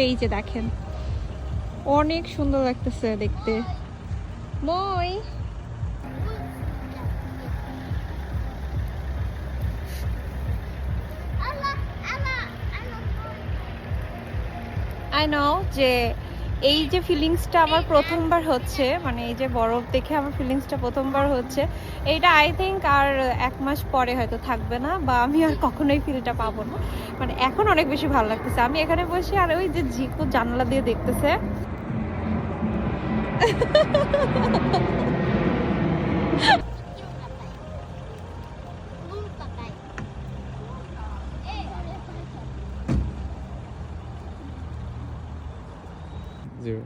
এই যে দেখেন অনেক সুন্দর লাগতেছে দেখতে। মই আই নো যে এই যে ফিলিংসটা আমার প্রথমবার হচ্ছে, মানে এই যে বরফ দেখে আমার ফিলিংসটা প্রথমবার হচ্ছে, এইটা আই থিঙ্ক আর 1 মাস পরে হয়তো থাকবে না, বা আমি আর কখনোই ফিলটা পাবো না। মানে এখন অনেক বেশি ভালো লাগতেছে, আমি এখানে বসে আর ওই যে ঝিকু জানলা দিয়ে দেখতেছে। Zero.